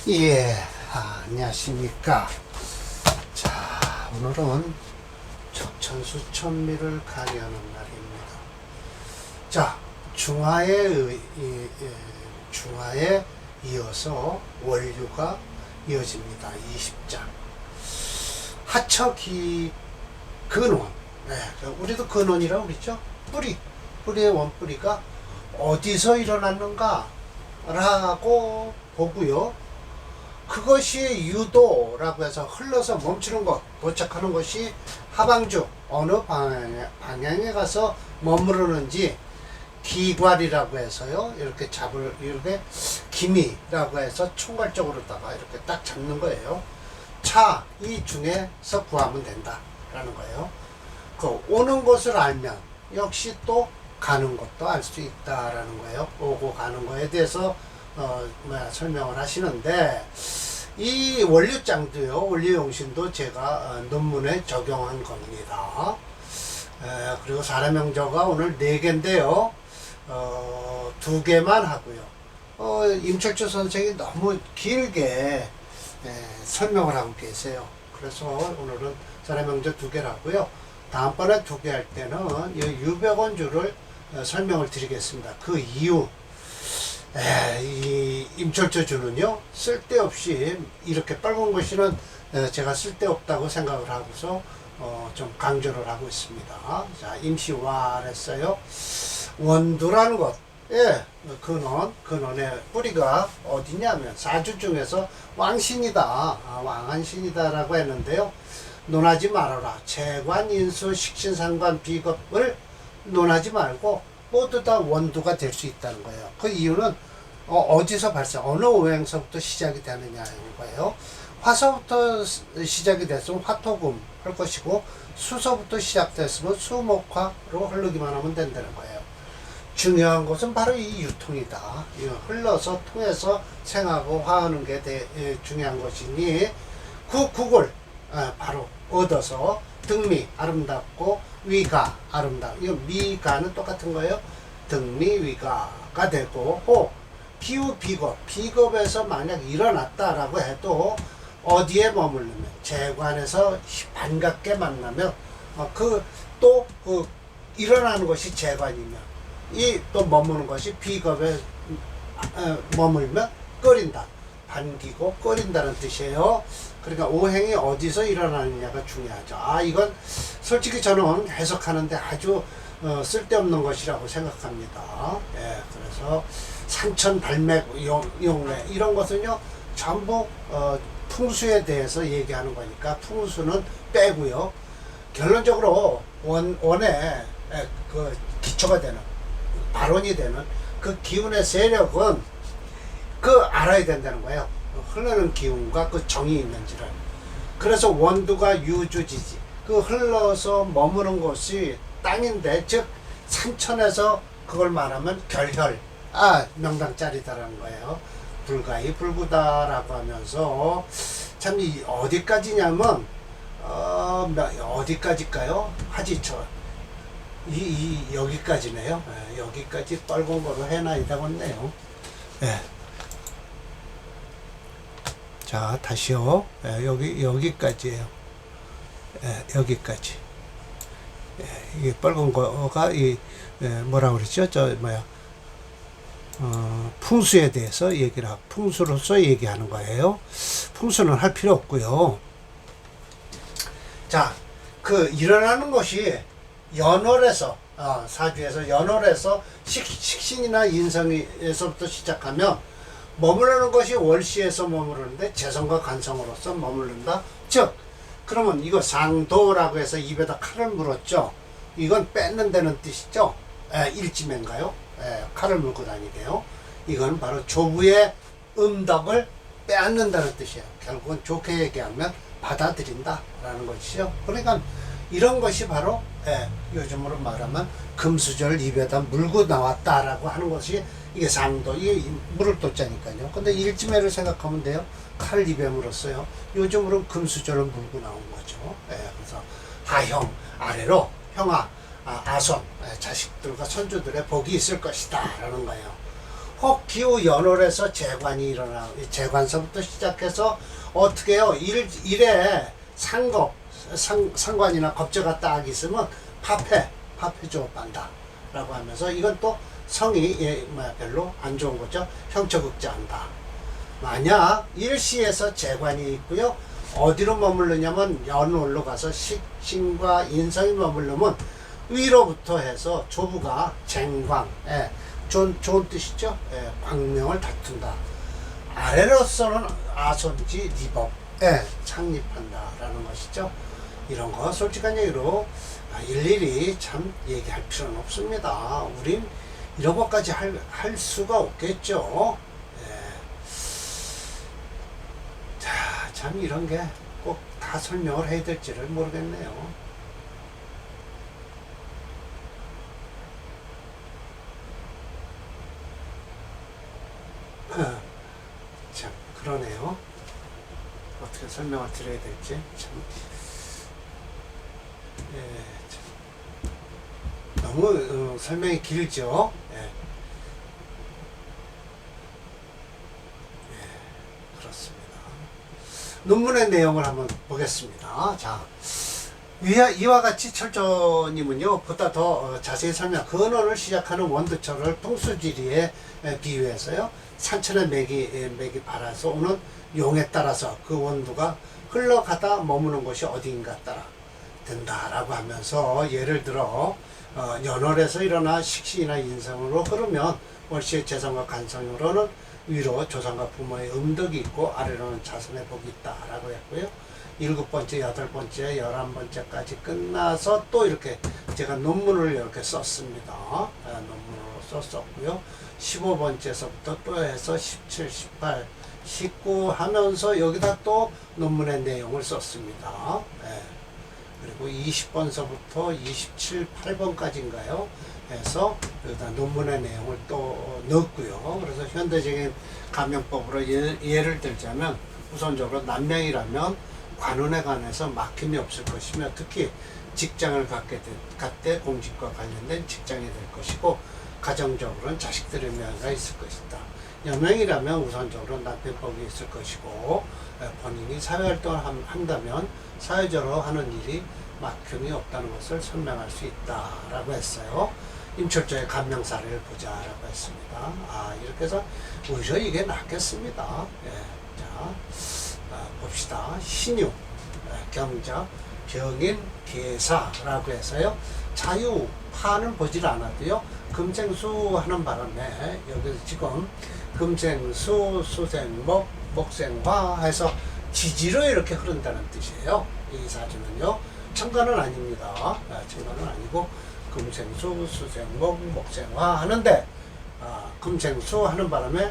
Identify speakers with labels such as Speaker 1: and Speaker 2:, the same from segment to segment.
Speaker 1: 예, 안녕하십니까. 자, 오늘은 척천수천미를 강의하는 날입니다. 자, 중화에 이어서 원류가 이어집니다. 20장. 하척이 근원. 네, 우리도 근원이라고 그랬죠? 뿌리의 원뿌리가 어디서 일어났는가? 라고 보고요. 그것이 유도라고 해서 흘러서 멈추는 것, 도착하는 것이 하방주, 어느 방향에 가서 머무르는지 기괄이라고 해서요. 이렇게 기미라고 해서 총괄적으로다가 이렇게 딱 잡는 거예요. 차, 이 중에서 구하면 된다라는 거예요. 그 오는 것을 알면 역시 또 가는 것도 알 수 있다라는 거예요. 오고 가는 거에 대해서 설명을 하시는데, 이 원류장도요, 원류용신도 제가 논문에 적용한 겁니다. 그리고 사례명저가 오늘 4개인데요, 2개만 하고요. 임철주 선생이 너무 길게 설명을 하고 계세요. 그래서 오늘은 사례명저 2개를 하고요. 다음번에 2개 할 때는 유백원주를 설명을 드리겠습니다. 그 이유, 이 임철조 주는요, 쓸데없이 이렇게 빨간 것이는 제가 쓸데없다고 생각을 하고서 좀 강조를 하고 있습니다. 자, 임시화를 했어요. 원두라는 것, 근원의 뿌리가 어디냐면 사주 중에서 왕신이다, 왕한신이다라고 했는데요. 논하지 말아라. 재관, 인수, 식신상관, 비겁을 논하지 말고 모두 다 원두가 될 수 있다는 거예요. 그 이유는 어디서 발생, 어느 오행서부터 시작이 되느냐는 거예요. 화서부터 시작이 됐으면 화토금 할 것이고, 수서부터 시작됐으면 수목화로 흐르기만 하면 된다는 거예요. 중요한 것은 바로 이 유통이다. 흘러서 통해서 생하고 화하는 게 중요한 것이니, 그 국을 바로 얻어서 등미 아름답고 위가 이거 미가는 똑같은 거예요. 등미 위가가 되고, 기후 비겁에서 만약 일어났다라고 해도 어디에 머물르면, 재관에서 반갑게 만나면 또 일어나는 것이 재관이면, 이 또 머무는 것이 비겁에 머물면 끓인다, 반기고 끓인다는 뜻이에요. 그러니까 오행이 어디서 일어나느냐가 중요하죠. 이건 솔직히 저는 해석하는데 아주 쓸데없는 것이라고 생각합니다. 그래서 산천, 발맥, 용례 이런 것은요, 전부 풍수에 대해서 얘기하는 거니까 풍수는 빼고요. 결론적으로 원의 그 기초가 되는, 발원이 되는 그 기운의 세력은 알아야 된다는 거예요. 흐르는 기운과 그 정이 있는지를. 그래서 원두가 유주지지, 흘러서 머무는 곳이 땅인데, 즉 산천에서 그걸 말하면 결혈, 명당짜리다라는 거예요. 불가이 불구다라고 하면서, 참 어디까지냐면 어디까지일까요? 하지천 여기까지네요. 여기까지 빨간 거로 해놔야다고 했네요. 자, 다시요. 여기까지예요. 여기까지. 이게 빨간 거가 뭐라 그랬죠? 풍수에 대해서 얘기를 하고, 풍수로서 얘기하는 거예요. 풍수는 할 필요 없고요. 자, 일어나는 것이 연월에서, 사주에서 연월에서 식신이나 인성에서부터 시작하면 머무르는 것이 월시에서 머무르는데 재성과 간성으로서 머무른다. 즉, 그러면 이거 상도라고 해서 입에다 칼을 물었죠. 이건 뺏는다는 뜻이죠. 일지매인가요? 칼을 물고 다니게요. 이건 바로 조부의 음덕을 빼앗는다는 뜻이에요. 결국은 좋게 얘기하면 받아들인다라는 것이죠. 그러니까 이런 것이 바로 요즘으로 말하면 금수저를 입에다 물고 나왔다라고 하는 것이, 이게 상도, 이게 물을 돋자니까요. 근데 일지매를 생각하면 돼요. 칼을 입에 물었어요. 요즘으로는 금수저를 물고 나온 거죠. 그래서 하형, 아래로 형아, 아손, 자식들과 손주들의 복이 있을 것이다 라는 거예요. 혹기후 연월에서 재관이 일어나, 재관서부터 시작해서 어떻게 해요? 일에 상관이나 겁재가 딱 있으면 파폐 조업한다 라고 하면서, 이건 또 성이 별로 안 좋은 거죠. 형처극자한다. 만약 일시에서 재관이 있고요, 어디로 머무르냐면 연월로 가서 식신과 인성이 머무르면 위로부터 해서 조부가 쟁광, 좋은 뜻이죠. 광명을 다툰다. 아래로서는 아손지 니법, 창립한다라는 것이죠. 이런 거 솔직한 얘기로 일일이 참 얘기할 필요는 없습니다. 우린 이런 것까지 할 수가 없겠죠. 자, 참 이런 게 꼭 다 설명을 해야 될지를 모르겠네요. 참 그러네요. 어떻게 설명을 드려야 될지 참, 참 너무 설명이 길죠. 그렇습니다. 논문의 내용을 한번 보겠습니다. 자, 이와 같이 철조님은요, 보다 더 자세히 설명, 근원을 시작하는 원두철을 풍수지리에 비유해서요, 산천의 맥이 발아서 오는 용에 따라서 그 원두가 흘러가다 머무는 곳이 어디인가 따라 된다라고 하면서, 예를 들어 연월에서 일어나 식신이나 인성으로 흐르면 월시의 재성과 간성으로는 위로 조상과 부모의 음덕이 있고 아래로는 자손의 복이 있다라고 했고요. 7번째, 8번째, 11번째까지 끝나서 또 이렇게 제가 논문을 이렇게 썼습니다. 논문으로 썼었고요. 15번째에서부터 또 해서 17, 18, 19 하면서 여기다 또 논문의 내용을 썼습니다. 그리고 20번서부터 27, 8번까지인가요? 해서 여기다 논문의 내용을 또 넣었고요. 그래서 현대적인 감명법으로 예를 들자면, 우선적으로 난명이라면 관운에 관해서 막힘이 없을 것이며, 특히 직장을 갖되 공직과 관련된 직장이 될 것이고, 가정적으로는 자식들의 명예가 있을 것이다. 여명이라면 우선적으로 남편복이 있을 것이고, 본인이 사회활동을 한다면 사회적으로 하는 일이 막힘이 없다는 것을 설명할 수 있다라고 했어요. 임철조의 감명사를 보자라고 했습니다. 이렇게 해서 오히려 이게 낫겠습니다. 자, 봅시다. 신유, 경자, 병인, 계사라고 해서요. 자유, 파는 보질 않아도요. 금생수 하는 바람에 여기서 지금 금생수, 수생목, 목생화 해서 지지로 이렇게 흐른다는 뜻이에요. 이 사주는요. 천간은 아닙니다. 천간은 아니고 금생수, 수생목, 목생화 하는데, 금생수 하는 바람에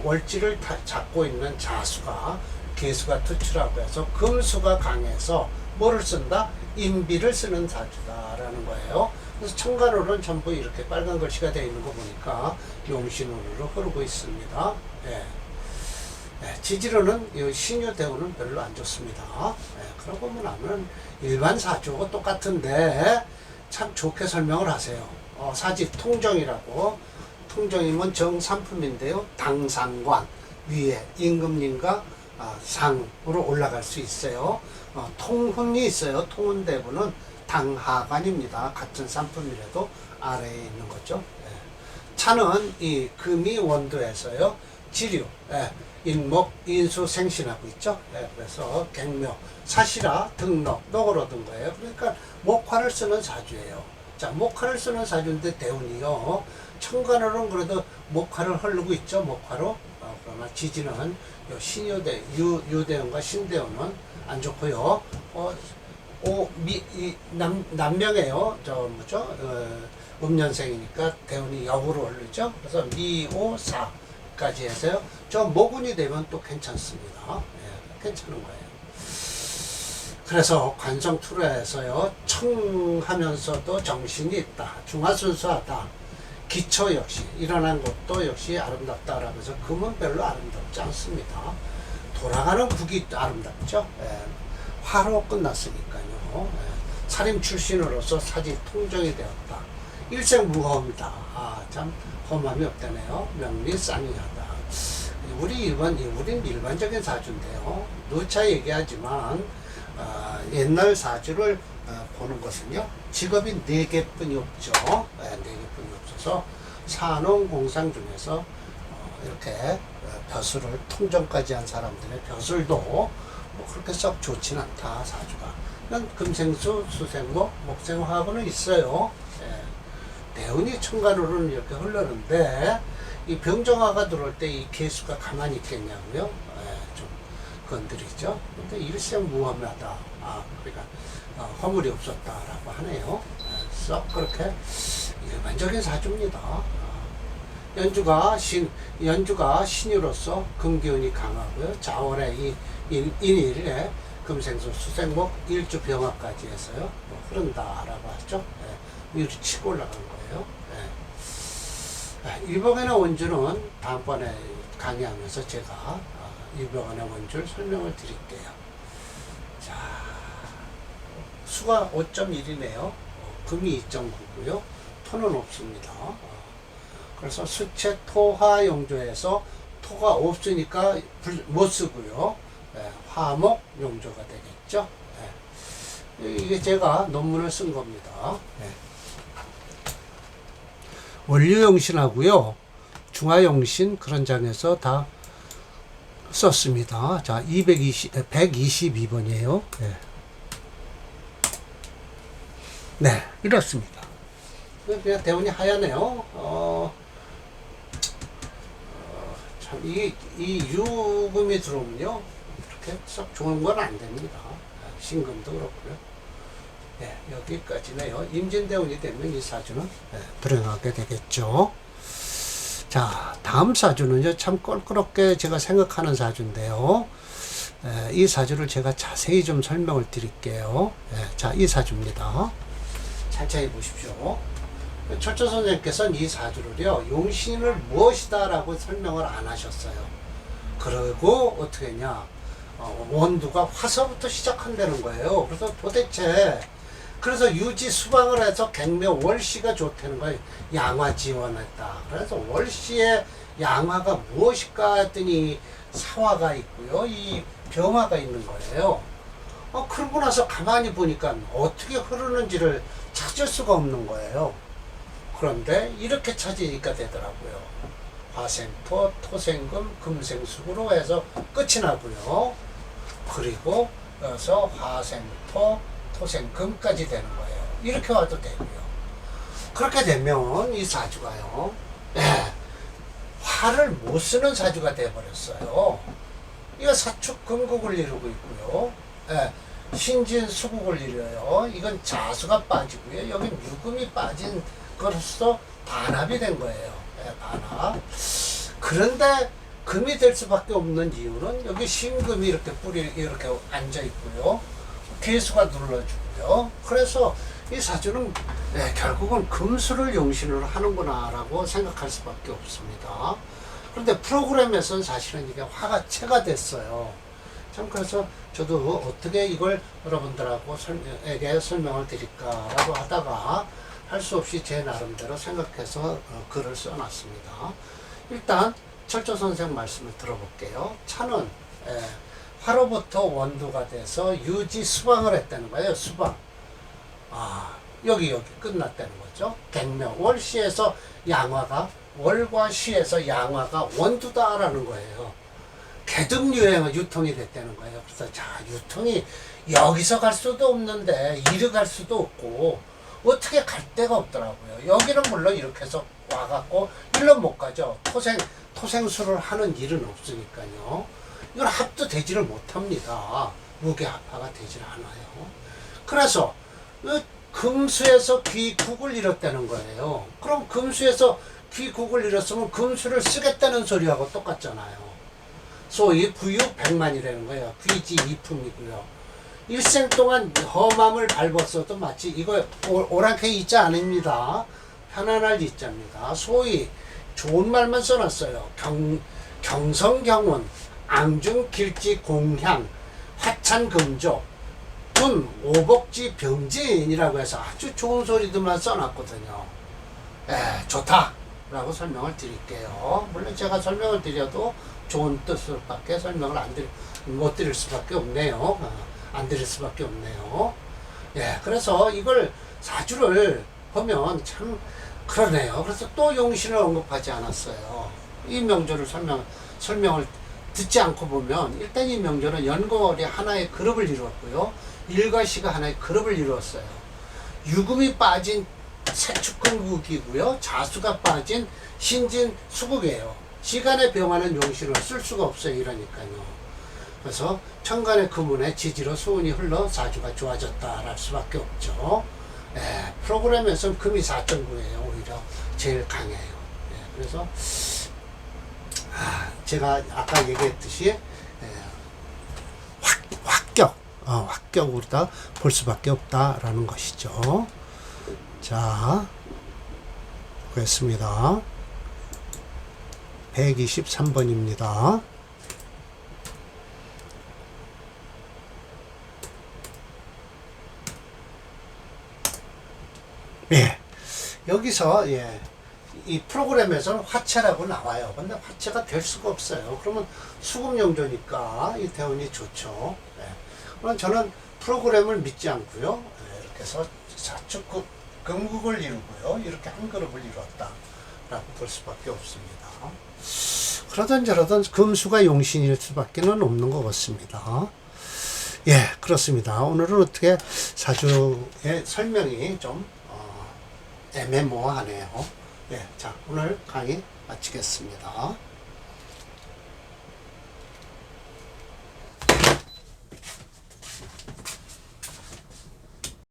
Speaker 1: 월지를 잡고 있는 자수가, 계수가 투출하고 해서 금수가 강해서 뭐를 쓴다? 인비를 쓰는 사주다라는 거예요. 그래서 천간으로는 전부 이렇게 빨간 글씨가 되어 있는 거 보니까 용신운으로 흐르고 있습니다. 지지로는 이 신유대운은 별로 안 좋습니다. 그러고 보면 일반 사주하고 똑같은데 참 좋게 설명을 하세요. 사지 통정이라고, 통정이면 정삼품인데요. 당상관 위에 임금님과 상으로 올라갈 수 있어요. 통훈이 있어요. 통훈대부는 당하관입니다. 같은 삼품이라도 아래에 있는 거죠. 차는 이 금이 원도에서요. 지류, 인목, 인수, 생신하고 있죠. 그래서 갱묘, 사시라, 등록, 녹을 얻은 거예요. 그러니까 목화를 쓰는 사주예요. 자, 목화를 쓰는 사주인데 대운이요. 천간으로는 그래도 목화를 흐르고 있죠. 목화로. 그러나 지지는 신유대, 유대운과 신대운은 안 좋고요. 남명이에요. 음년생이니까 대운이 역으로 흐르죠. 그래서 미오사까지 해서요. 모군이 되면 또 괜찮습니다. 괜찮은 거예요. 그래서 관성투로에서요. 청하면서도 정신이 있다. 중하순수하다. 기초 역시 일어난 것도 역시 아름답다라고 해서 금은 별로 아름답지 않습니다. 돌아가는 국이 아름답죠. 화로 끝났으니까요. 살인 출신으로서 사지 통정이 되었다. 일생무험이다. 참 험함이 없다네요. 명리쌍이하다. 우린 일반적인 사주인데요. 누차 얘기하지만 옛날 사주를 보는 것은요, 직업이 4개뿐이 없죠. 4개뿐이 없어서 산업공상 중에서 이렇게 벼슬을 통정까지 한 사람들의 벼슬도 뭐 그렇게 썩 좋진 않다, 사주가. 그냥 금생수, 수생목, 목생화하고는 있어요. 대운이 천간으로는 이렇게 흐르는데, 이 병정화가 들어올 때 이 개수가 가만히 있겠냐고요? 좀 건드리죠. 근데 일생무험하다. 그러니까 허물이 없었다라고 하네요. 썩 그렇게 일반적인 사주입니다. 연주가 신유로서 금기운이 강하고요. 자월에 인일에 금생수, 수생목, 일주 병화까지 해서요. 흐른다라고 하죠. 위로 치고 올라간 거예요. 일병원의 원주는 다음번에 강의하면서 제가 일병원의 원주를 설명을 드릴게요. 자, 수가 5.1이네요. 금이 2.9고요. 토는 없습니다. 그래서 수체 토화 용조에서 토가 없으니까 못 쓰고요. 화목 용조가 되겠죠. 이게 제가 논문을 쓴 겁니다. 원류용신하고요, 중화용신 그런 장에서 다 썼습니다. 자, 122번이에요. 네, 이렇습니다. 그냥 대운이 하얗네요. 참, 이 유금이 들어오면요, 이렇게 썩 좋은 건 안 됩니다. 신금도 그렇고요. 여기까지네요. 임진대운이 되면 이 사주는 불행하게 되겠죠. 자, 다음 사주는요, 참 껄끄럽게 제가 생각하는 사주인데요. 이 사주를 제가 자세히 좀 설명을 드릴게요. 자, 이 사주입니다. 천천히 보십시오. 철저 선생님께서는 이 사주를요, 용신을 무엇이다 라고 설명을 안 하셨어요. 그리고 어떻게 했냐, 원두가 화서부터 시작한다는 거예요. 그래서 도대체, 그래서 유지 수방을 해서 갱묘 월시가 좋다는 거예요. 양화 지원했다. 그래서 월시의 양화가 무엇일까 했더니 사화가 있고요, 이 병화가 있는 거예요. 그러고 나서 가만히 보니까 어떻게 흐르는지를 찾을 수가 없는 거예요. 그런데 이렇게 찾으니까 되더라고요. 화생토, 토생금, 금생수로 해서 끝이 나고요. 그리고 여기서 화생토, 토생금까지 되는 거예요. 이렇게 와도 되고요. 그렇게 되면 이 사주가요, 화를 못 쓰는 사주가 되어버렸어요. 이거 사축 금국을 이루고 있고요. 신진 수국을 이뤄요. 이건 자수가 빠지고요. 여기 유금이 빠진 것으로서 반합이 된 거예요. 반합. 그런데 금이 될 수밖에 없는 이유는 여기 신금이 이렇게 이렇게 앉아 있고요. 개수가 눌러주고요. 그래서 이 사주는 결국은 금수를 용신으로 하는구나 라고 생각할 수밖에 없습니다. 그런데 프로그램에서는 사실은 이게 화가체가 됐어요. 참, 그래서 저도 어떻게 이걸 여러분들하고 설명을 드릴까라고 하다가 할 수 없이 제 나름대로 생각해서 글을 써놨습니다. 일단 철저 선생 말씀을 들어볼게요. 차는 화로부터 원두가 돼서 유지 수방을 했다는 거예요. 수방. 여기 끝났다는 거죠. 갱묘 월시에서 양화가, 월과 시에서 양화가 원두다라는 거예요. 개등 유통이 됐다는 거예요. 그래서 자, 유통이 여기서 갈 수도 없는데 이리 갈 수도 없고 어떻게 갈 데가 없더라고요. 여기는 물론 이렇게 해서 와갖고 일로 못 가죠. 토생수를 하는 일은 없으니까요. 이건 합도 되지를 못합니다. 무게합화가 되질 않아요. 그래서 금수에서 귀국을 잃었다는 거예요. 그럼 금수에서 귀국을 잃었으면 금수를 쓰겠다는 소리하고 똑같잖아요. 소위 부유백만이라는 거예요. 귀지 이품이고요. 일생 동안 험함을 밟았어도 마치 이거 오랑캐 이자 아닙니다. 편안할 이자입니다. 소위 좋은 말만 써놨어요. 경성경운, 앙중길지 공향, 화찬금조, 군 오복지 병진이라고 해서 아주 좋은 소리들만 써놨거든요. 좋다라고 설명을 드릴게요. 물론 제가 설명을 드려도 좋은 뜻으로밖에 설명을 못 드릴 수밖에 없네요. 안 드릴 수밖에 없네요. 예, 그래서 이걸 사주를 보면 참 그러네요. 그래서 또 용신을 언급하지 않았어요. 이 명절을 설명을 듣지 않고 보면 일단 이 명절은 연거월이 하나의 그룹을 이루었고요. 일과 시가 하나의 그룹을 이루었어요. 유금이 빠진 세축금국이고요. 자수가 빠진 신진 수국이에요. 시간에 병하는 용신을 쓸 수가 없어요. 이러니까요. 그래서 천간의 금운의 지지로 수운이 흘러 사주가 좋아졌다랄 수밖에 없죠. 프로그램에서는 금이 4.9예요. 오히려 제일 강해요. 그래서 제가 아까 얘기했듯이 합격으로다 볼 수밖에 없다라는 것이죠. 자, 보겠습니다. 123번입니다. 예, 여기서 이 프로그램에서는 화채라고 나와요. 근데 화채가 될 수가 없어요. 그러면 수금용조니까 이 대운이 좋죠. 그럼 저는 프로그램을 믿지 않고요. 이렇게 해서 사축 금국을 이루고요. 이렇게 한 그룹을 이루었다라고 볼 수밖에 없습니다. 그러던 저러던 금수가 용신일 수밖에 없는 것 같습니다. 예, 그렇습니다. 오늘은 어떻게 사주의 설명이 좀 애매모호하네요. 자, 오늘 강의 마치겠습니다.